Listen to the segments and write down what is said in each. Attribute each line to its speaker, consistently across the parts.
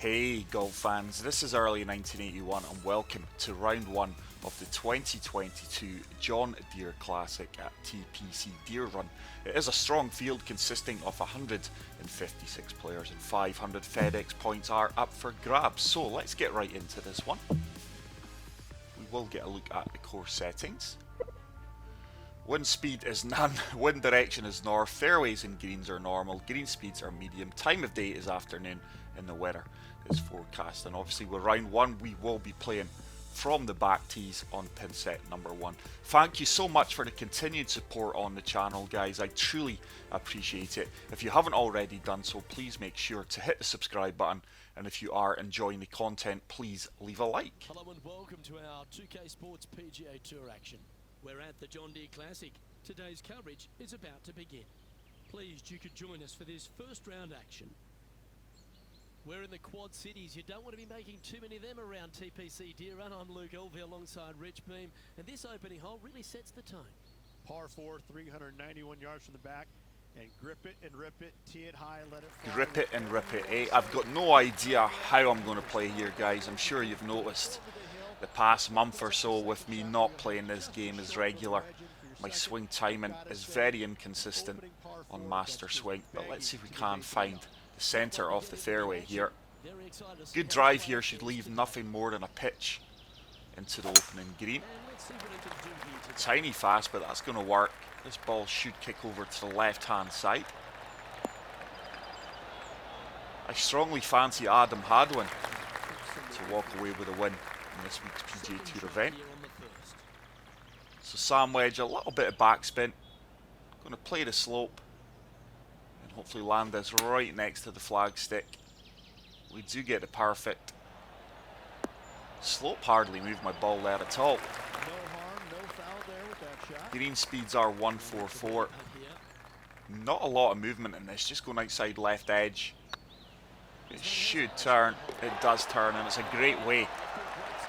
Speaker 1: Hey golf fans, this is early 1981 and welcome to round 1 of the 2022 John Deere Classic at TPC Deere Run. It is a strong field consisting of 156 players and 500 FedEx points are up for grabs, so let's get right into this one. We will get a look at the course settings. Wind speed is none, wind direction is north, fairways and greens are normal, green speeds are medium, time of day is afternoon, and the weather is forecast. And obviously with round 1 we will be playing from the back tees on pin set number 1. Thank you so much for the continued support on the channel, guys. I truly appreciate it. If you haven't already done so, please make sure to hit the subscribe button, and if you are enjoying the content, please leave a like.
Speaker 2: Hello and welcome to our 2K Sports PGA Tour action. We're at the John Deere Classic. Today's coverage is about to begin. Pleased you could join us for this first round action. We're in the Quad Cities. You don't want to be making too many of them around TPC Deere Run. I'm Luke Elvey alongside Rich Beam, and this opening hole really sets the tone.
Speaker 3: Par 4, 391 yards from the back, and grip it and rip it, tee it high, let it fly.
Speaker 1: Grip it and rip it, eh? I've got no idea how I'm going to play here, guys. I'm sure you've noticed the past month or so with me not playing this game as regular. My swing timing is very inconsistent on master swing, but let's see if we can find the centre of the fairway here. Good drive here should leave nothing more than a pitch into the opening green. Tiny fast, but that's going to work. This ball should kick over to the left hand side. I strongly fancy Adam Hadwin to walk away with a win in this week's PGA Tour event. So Sam Wedge, a little bit of backspin. Going to play the slope and hopefully land this right next to the flagstick. We do get the perfect. Slope hardly moved my ball there at all.
Speaker 3: No harm, no foul there with that shot.
Speaker 1: Green speeds are 144. Not a lot of movement in this, just going outside left edge. It should turn, it does turn, and it's a great way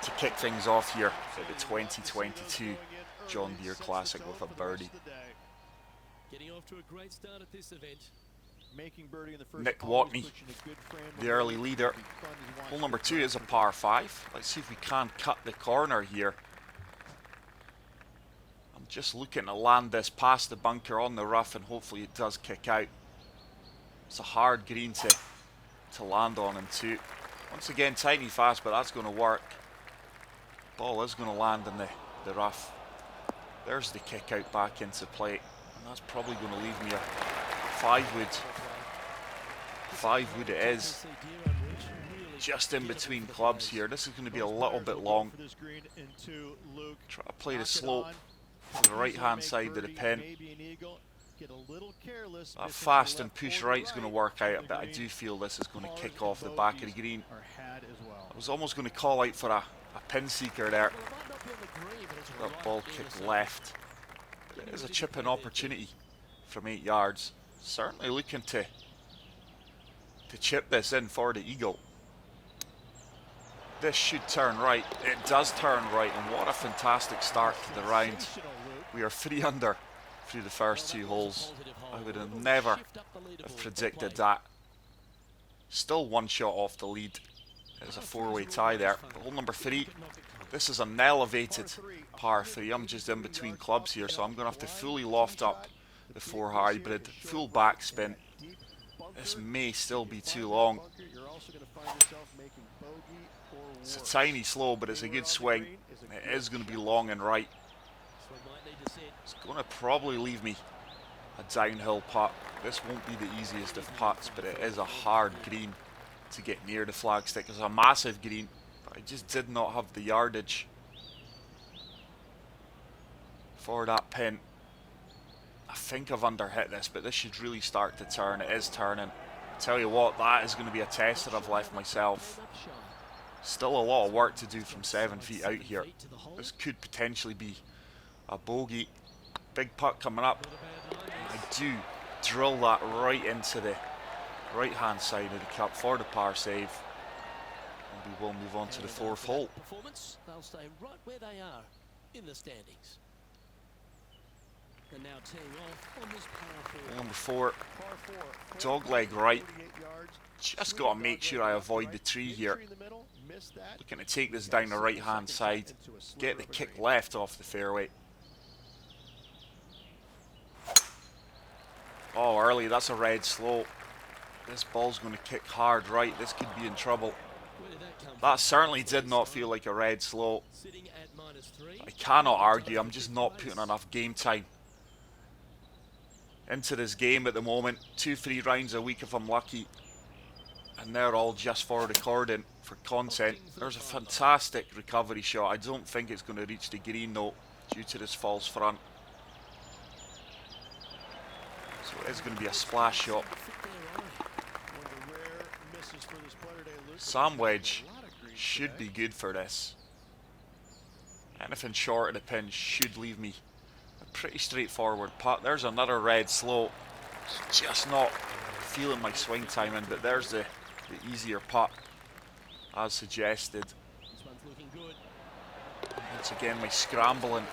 Speaker 1: to kick things off here at the 2022 John Deere Classic with a birdie.
Speaker 2: Getting off to a great start at this event.
Speaker 3: Making birdie in the first
Speaker 1: Nick
Speaker 3: hole,
Speaker 1: Watney,
Speaker 3: pushing a good frame
Speaker 1: the
Speaker 3: of
Speaker 1: early
Speaker 3: birdie.
Speaker 1: leader. Hole number 2 is a par 5. Let's see if we can cut the corner here. I'm just looking to land this past the bunker on the rough, and hopefully it does kick out. It's a hard green to land on in 2. Once again, tiny fast, but that's going to work. Ball is going to land in the rough. There's the kick out back into play, and that's probably going to leave me a 5 wood. 5 wood it is. Just in between clubs here. This is going to be a little bit long. Try to play the slope to the right hand side of the pin. That fast and push right is going to work out, but I do feel this is going to kick off the back of the green. I was almost going to call out for a pin seeker there. That ball kicked left. But it is a chipping opportunity from 8 yards. Certainly looking to chip this in for the eagle. This should turn right. It does turn right, and what a fantastic start to the round. We are 3 under through the first 2 holes. I would have never have predicted that. Still 1 shot off the lead. It's a 4-way tie there. Hole number 3. This is an elevated par 3. I'm just in between clubs here, so I'm going to have to fully loft up the 4 hybrid, full backspin. This may still be too long. It's a tiny slow, but it's a good swing. It is going to be long and right. It's going to probably leave me a downhill putt. This won't be the easiest of putts, but it is a hard green to get near the flagstick. It's a massive green, but I just did not have the yardage for that pin. I think I've underhit this, but this should really start to turn. It is turning. Tell you what, that is going to be a test that I've left myself. Still a lot of work to do from 7 feet out here. This could potentially be a bogey. Big putt coming up. I do drill that right into the right hand side of the cup for the par save. And we will move on to the 4th hole.
Speaker 2: They'll stay right where they are in the standings. And now teeing off on this par 4.
Speaker 1: Number 4,
Speaker 3: Par 4,
Speaker 1: dog leg right.
Speaker 3: 48 yards.
Speaker 1: Just got to make sure I avoid the tree here. Looking to take this down the right hand side, get the kick left off the fairway. Oh, early, that's a red slow. This ball's going to kick hard right. This could be in trouble. That certainly did not feel like a red slow. I cannot argue, I'm just not putting enough game time into this game at the moment. 2-3 rounds a week if I'm lucky. And they're all just for recording, for content. There's a fantastic recovery shot. I don't think it's going to reach the green though, due to this false front. So it is going to be a splash shot. Sam wedge should be good for this. Anything short of the pin should leave me a pretty straightforward putt. There's another red slow. Just not feeling my swing timing, but there's the easier putt as suggested. Once again, my scrambling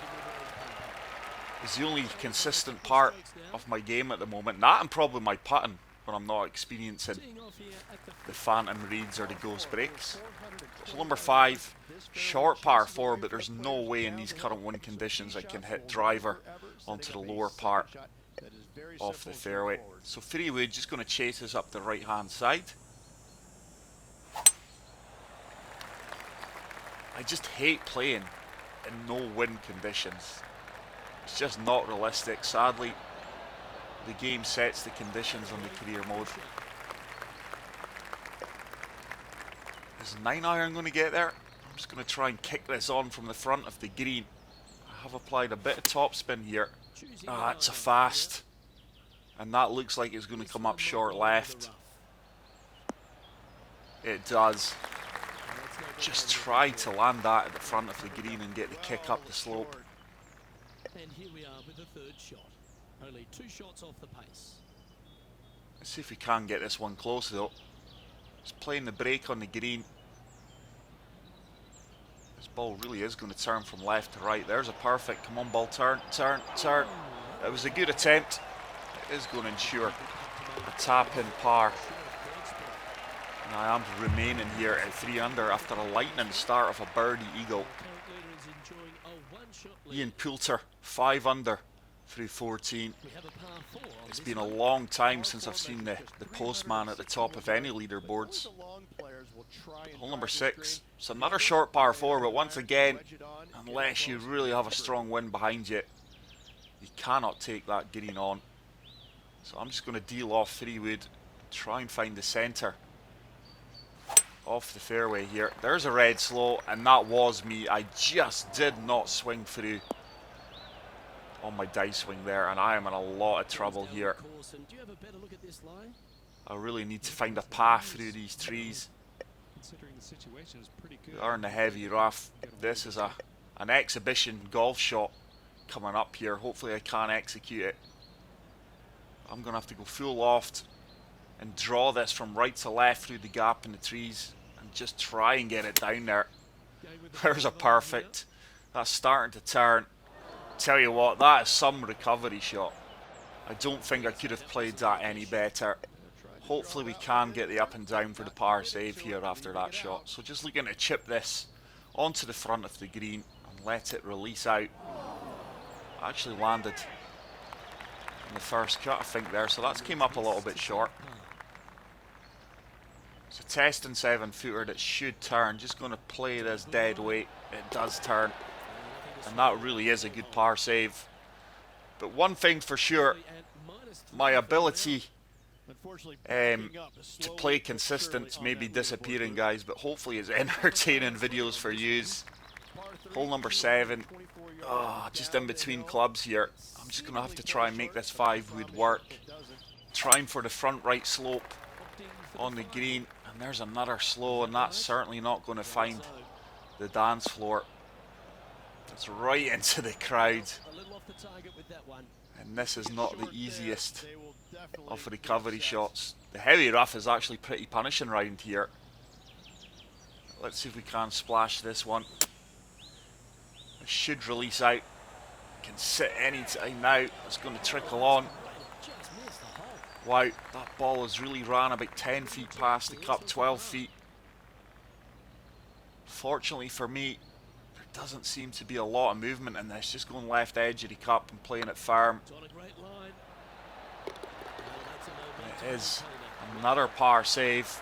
Speaker 1: is the only consistent part of my game at the moment. That and probably my putting when I'm not experiencing the phantom reads or the ghost breaks. Hole number 5, short par 4, but there's no way in these current wind conditions I can hit driver onto the lower part of the fairway. So 3 wood, just going to chase us up the right hand side. I just hate playing in no wind conditions. It's just not realistic. Sadly, the game sets the conditions on the career mode. Is 9-iron going to get there? I'm just going to try and kick this on from the front of the green. I have applied a bit of topspin here. Ah, it's a fast. And that looks like it's going to come up short left. It does. Just try to land that at the front of the green and get the kick up the slope.
Speaker 2: And here we are with the third shot. Only 2 shots off the pace.
Speaker 1: Let's see if we can get this one close though. Just playing the break on the green. This ball really is going to turn from left to right. There's a perfect, come on ball, turn, turn, turn. It was a good attempt. It is going to ensure a tap in par. And I am remaining here at 3 under after a lightning start of a birdie eagle. Ian Poulter, 5 under through 14. It's been a long time since I've seen the postman at the top of any leaderboards. Hole number 6. It's another short par 4, but once again, unless you really have a strong wind behind you, you cannot take that green on. So I'm just going to deal off 3 wood, try and find the centre off the fairway here. There's a red slow, and that was me. I just did not swing through on my dice swing there, and I am in a lot of trouble here. I really need to find a path through these trees. We are in the heavy rough. This is an exhibition golf shot coming up here. Hopefully I can execute it. I'm going to have to go full loft and draw this from right to left through the gap in the trees and just try and get it down there. There's a perfect. That's starting to turn. Tell you what, that is some recovery shot. I don't think I could have played that any better. Hopefully we can get the up and down for the par save here after that shot. So just looking to chip this onto the front of the green and let it release out. I actually landed in the first cut, I think, there, so that's came up a little bit short. It's a testing 7-footer that should turn. Just going to play this dead weight. It does turn, and that really is a good par save. But one thing for sure, my ability to play consistent may be disappearing, guys, but hopefully it's entertaining videos for yous. Hole number 7. Just in between clubs here. I'm just going to have to try and make this 5 wood work. Trying for the front right slope on the green. And there's another slow, and that's certainly not going to find the dance floor. It's right into the crowd. And this is not the easiest of recovery shots. The heavy rough is actually pretty punishing round here. Let's see if we can splash this one. It should release out Can sit any time now. It's going to trickle on. Wow, that ball has really ran about 10 feet past the cup, 12 feet. Fortunately for me, there doesn't seem to be a lot of movement in this. Just going left edge of the cup and playing it firm. It is another par save,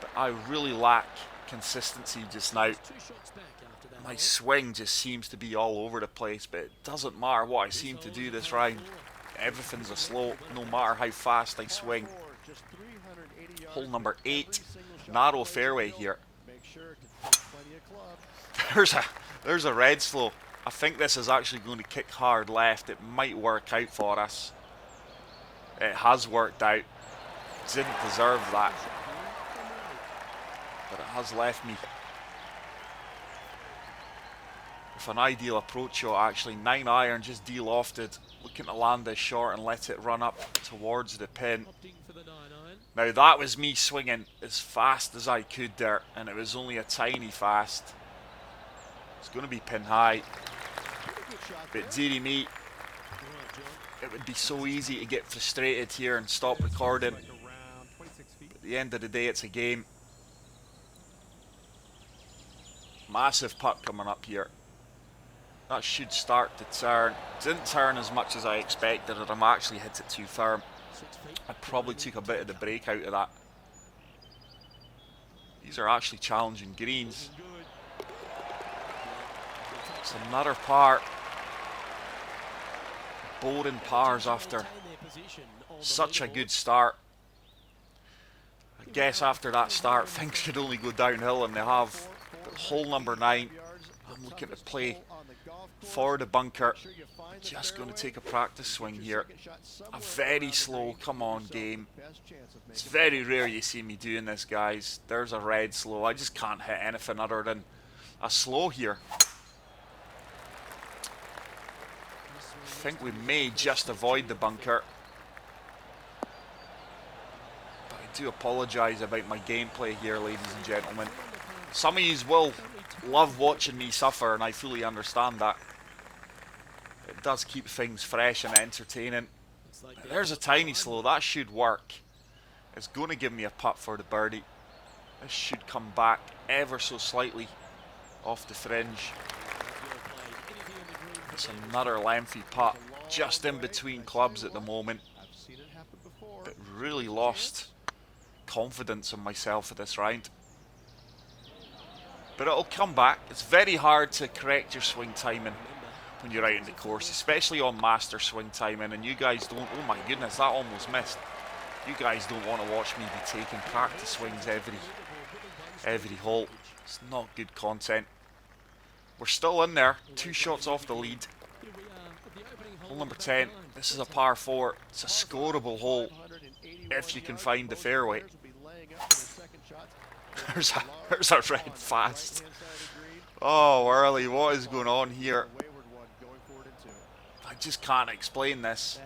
Speaker 1: but I really lack consistency just now. My swing just seems to be all over the place, but it doesn't matter what I seem to do this round. Everything's a slope, no matter how fast I swing. Hole number 8, narrow fairway here. There's a red slow. I think this is actually going to kick hard left. It might work out for us. It has worked out. Didn't deserve that, but it has left me with an ideal approach shot. Actually, 9 iron, just de-lofted, looking to land this short and let it run up towards the pin. Now that was me swinging as fast as I could there, and it was only a tiny fast. It's going to be pin high, but dearie me, it would be so easy to get frustrated here and stop recording. At the end of the day, it's a game. Massive putt coming up here. That should start to turn. Didn't turn as much as I expected, and I'm actually hit it too firm. I probably took a bit of the break out of that. These are actually challenging greens. It's another par. Boring pars after such a good start. I guess after that start things could only go downhill, and they have. But hole number 9, I'm looking to play for the bunker. Just going to take a practice swing here. A very slow, come on game. It's very rare you see me doing this, guys. There's a red slow. I just can't hit anything other than a slow here. I think we may just avoid the bunker, but I do apologise about my gameplay here, ladies and gentlemen. Some of you will love watching me suffer, and I fully understand that. It does keep things fresh and entertaining. There's a tiny slow. That should work. It's going to give me a putt for the birdie. This should come back ever so slightly off the fringe. It's another lengthy putt, just in between clubs at the moment. But really lost confidence in myself for this round. But it'll come back. It's very hard to correct your swing timing when you're out in the course, especially on master swing timing. And you guys don't, oh my goodness, that almost missed. You guys don't want to watch me be taking practice swings every hole. It's not good content. We're still in there, 2 shots off the lead. Hole number 10, this is a par 4. It's a scoreable hole if you can find the fairway. There's a red fast. Oh, early, what is going on here? I just can't explain this.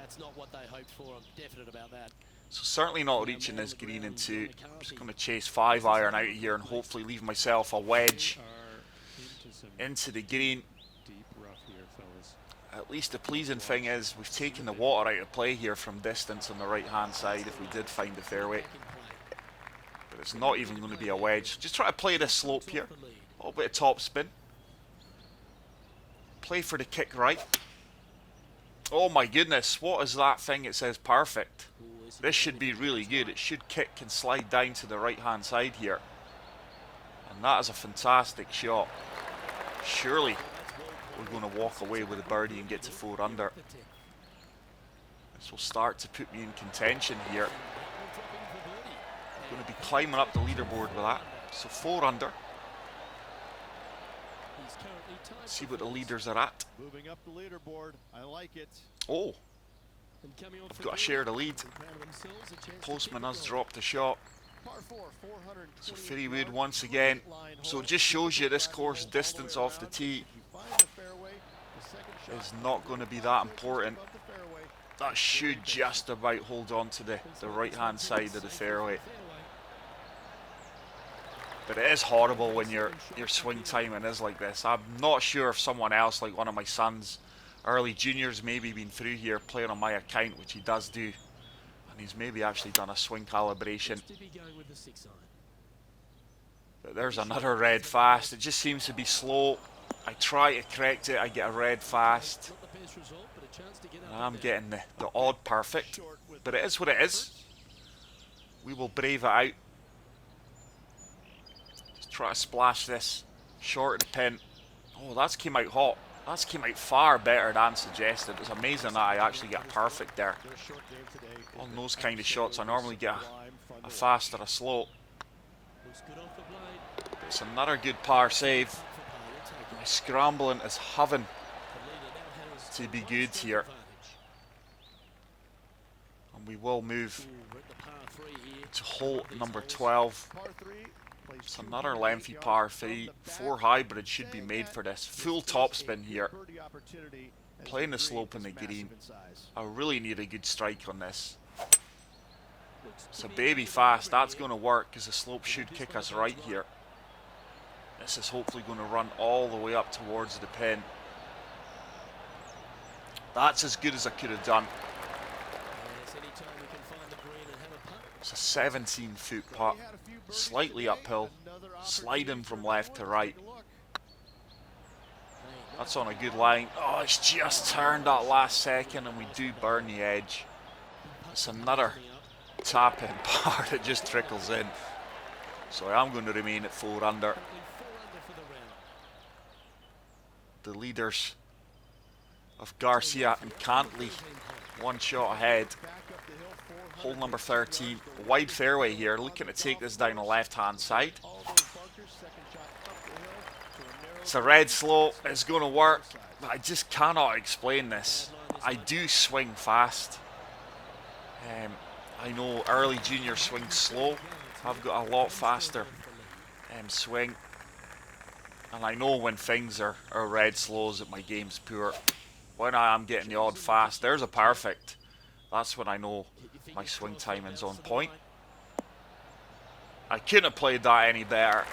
Speaker 1: So certainly not reaching this green in 2. I'm just going to chase 5 iron out of here and hopefully leave myself a wedge into the green. At least the pleasing thing is we've taken the water out of play here from distance on the right hand side if we did find the fairway. But it's not even going to be a wedge. Just try to play this slope here. A little bit of top spin. Play for the kick right. Oh my goodness, what is that thing? It says perfect. This should be really good. It should kick and slide down to the right hand side here. And that is a fantastic shot. Surely we're going to walk away with a birdie and get to 4 under. This will start to put me in contention here. I'm going to be climbing up the leaderboard with that. So 4 under. See what the leaders are at.
Speaker 3: Moving up the leaderboard. I like it.
Speaker 1: Oh, I've got to share the lead. Postman has dropped a shot. So Ferrywood once again. So it just shows you this course distance off the tee is not going to be that important. That should just about hold on to the right hand side of the fairway. But it is horrible when your swing timing is like this. I'm not sure if someone else, like one of my sons, early juniors, maybe been through here playing on my account, which he does do, and he's maybe actually done a swing calibration. But there's another red fast. It just seems to be slow. I try to correct it, I get a red fast. And I'm getting the odd perfect. But it is what it is. We will brave it out. Just try to splash this short of the pin. Oh, that's came out hot. That's came out far better than suggested. It's amazing that I actually get a perfect there. On those kind of shots, I normally get a fast or a slow. It's another good par save. My scrambling is having to be good here. And we will move to hole number 12. It's another lengthy par 3. 4 hybrid should be made for this. Full topspin here. Playing the slope in the green. I really need a good strike on this. It's a baby fast. That's going to work because the slope should kick us right here. This is hopefully going to run all the way up towards the pin. That's as good as I could have done. It's a 17-foot putt. Slightly uphill. Sliding from left to right. That's on a good line. Oh, it's just turned that last second and we do burn the edge. It's another tap-in par that just trickles in. So I am going to remain at 4 under. The leaders of Garcia and Cantley, 1 shot ahead. Hole number 13, wide fairway here, looking to take this down the left hand side. It's a red slope, it's going to work, but I just cannot explain this. I do swing fast. I know early junior swing slow. I've got a lot faster swing. And I know when things are red slows that my game's poor. When I am getting the odd fast, there's a perfect. That's when I know my swing timing's on point. I couldn't have played that any better.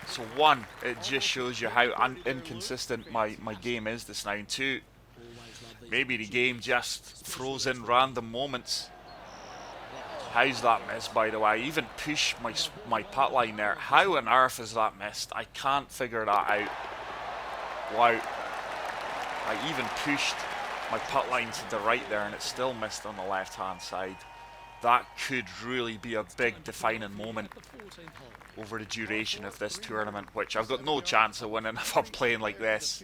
Speaker 1: So 1, it just shows you how inconsistent my game is this now. 2, maybe the game just throws in random moments. How's that missed, by the way? I even pushed my putt line there. How on earth is that missed? I can't figure that out. Wow. I even pushed my putt line to the right there and it still missed on the left hand side. That could really be a big defining moment over the duration of this tournament, which I've got no chance of winning if I'm playing like this.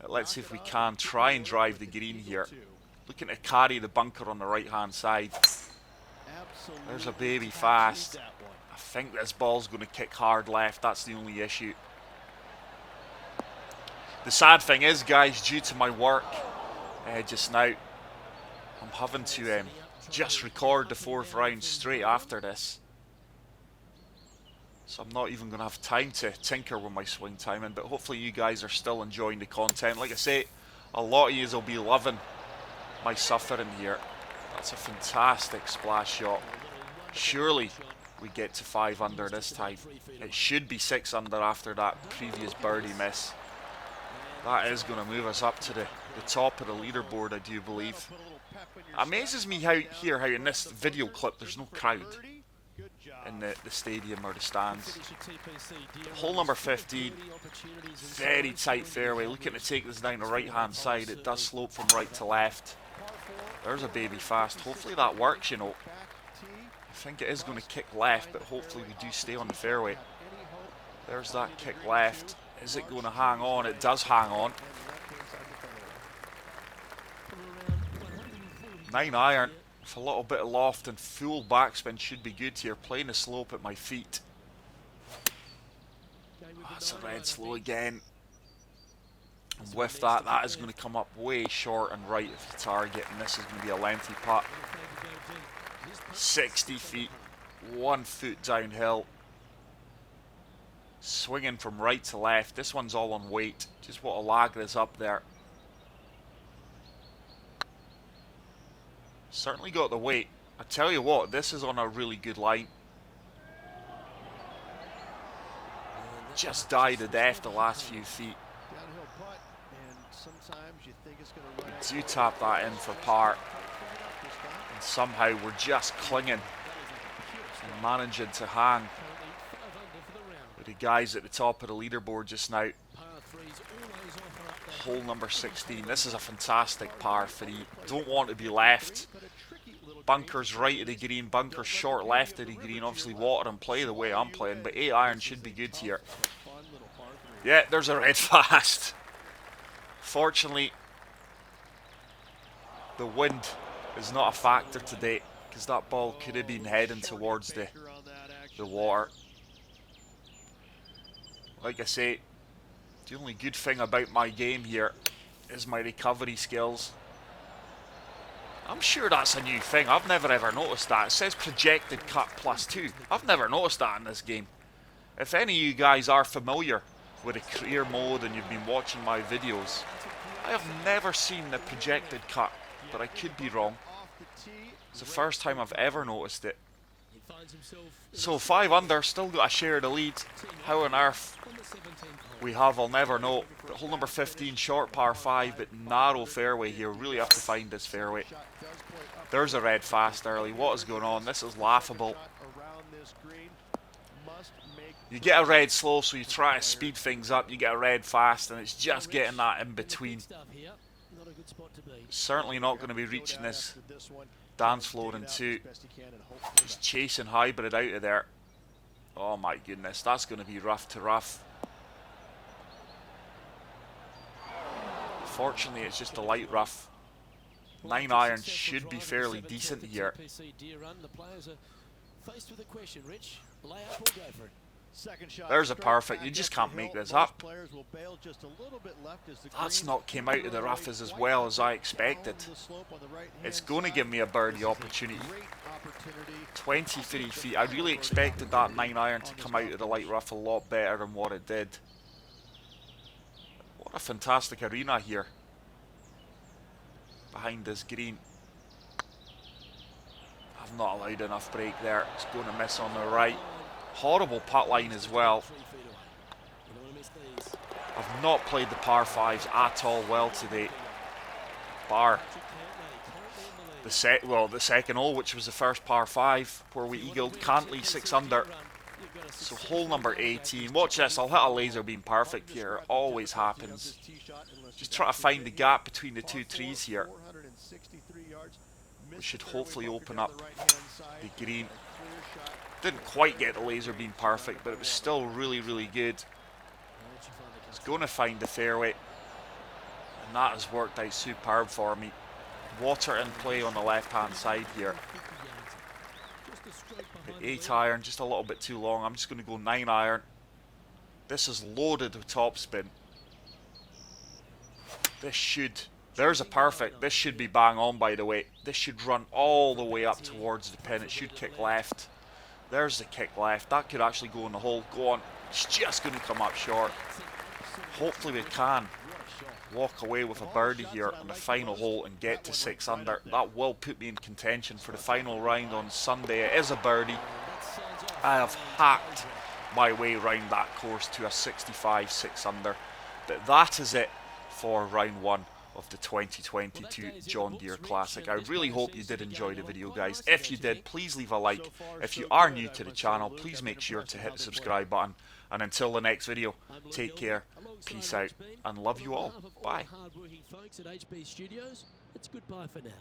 Speaker 1: Let's see if we can try and drive the green here. Looking to carry the bunker on the right hand side. There's a baby fast. I think this ball's going to kick hard left. That's the only issue. The sad thing is, guys, due to my work just now, I'm having to just record the 4th round straight after this. So I'm not even going to have time to tinker with my swing timing, but hopefully you guys are still enjoying the content. Like I say, a lot of you will be loving my suffering here. That's a fantastic splash shot. Surely we get to 5 under this time. It should be 6 under after that previous birdie miss. That is going to move us up to the top of the leaderboard, I do believe. Amazes me how in this video clip there's no crowd in the stadium or the stands. Hole number 15, very tight fairway, looking to take this down the right hand side. It does slope from right to left. There's a baby fast. Hopefully that works, you know. I think it is going to kick left, but hopefully we do stay on the fairway. There's that kick left. Is it going to hang on? It does hang on. 9 iron with a little bit of loft and full backspin should be good here. Playing the slope at my feet. That's a red slow again. And with that, that is going to come up way short and right of the target, and this is going to be a lengthy putt. 60 feet, 1 foot downhill. Swinging from right to left. This one's all on weight. Just want to lag this up there. Certainly got the weight. I tell you what, this is on a really good line. Just died to death the last few feet.
Speaker 3: Downhill putt, and sometimes you think it's going to run.
Speaker 1: Do tap that in for par. And somehow we're just clinging and managing to hang with the guys at the top of the leaderboard just now. Hole number 16. This is a fantastic par 3. Don't want to be left. Bunkers right of the green, bunkers short left of the green. Obviously water and play the way I'm playing, but 8 iron should be good here. Yeah, there's a red fast. Fortunately, the wind is not a factor today, because that ball could have been heading towards the water. Like I say, the only good thing about my game here is my recovery skills. I'm sure that's a new thing. I've never ever noticed that. It says projected cut +2. I've never noticed that in this game. If any of you guys are familiar with the career mode and you've been watching my videos, I have never seen the projected cut, but I could be wrong. It's the first time I've ever noticed it. So 5 under, still got a share of the lead. How on earth we have, I'll never know. But hole number 15, short par 5, but narrow fairway here. Really have to find this fairway. There's a red fast early. What is going on? This is laughable. You get a red slow, so you try to speed things up. You get a red fast, and it's just getting that in between. Certainly not going to be reaching this dance floor in 2. Just chasing hybrid out of there. Oh my goodness, that's going to be rough to rough. Fortunately, it's just a light rough. 9 iron should be fairly decent here. There's a perfect. You just can't make this up. That's not came out of the rough as well as I expected. It's going to give me a birdie opportunity. 23 feet. I really expected that 9 iron to come out of the light rough a lot better than what it did. What a fantastic arena here behind this green. I've not allowed enough break there. It's going to miss on the right. Horrible putt line as well. I've not played the par 5s at all well today. Bar the second hole, which was the first par 5 where we eagled Cantley 6 under. So hole number 18. Watch this, I'll hit a laser beam perfect here. It always happens. Just try to find the gap between the 2 trees here. We should hopefully open up the green. Didn't quite get the laser beam perfect, but it was still really, really good. It's going to find the fairway, and that has worked out superb for me. Water in play on the left hand side here. The 8 iron, just a little bit too long. I'm just going to go 9 iron. This is loaded with topspin. This should, there's a perfect. This should be bang on, by the way. This should run all the way up towards the pin. It should kick left. There's the kick left. That could actually go in the hole. Go on. It's just going to come up short. Hopefully we can walk away with a birdie here on the final hole and get to 6 under. That will put me in contention for the final round on Sunday. It is a birdie. I have hacked my way around that course to a 65 6 under. But that is it for round 1 of the 2022 John Deere Classic. I really hope you did enjoy the video, guys. If you did, please leave a like. If you are new to the channel, please make sure to hit the subscribe button. And until the next video, take care, peace out, and love you all. Bye.
Speaker 2: Hard-working folks at HB Studios. It's goodbye for now.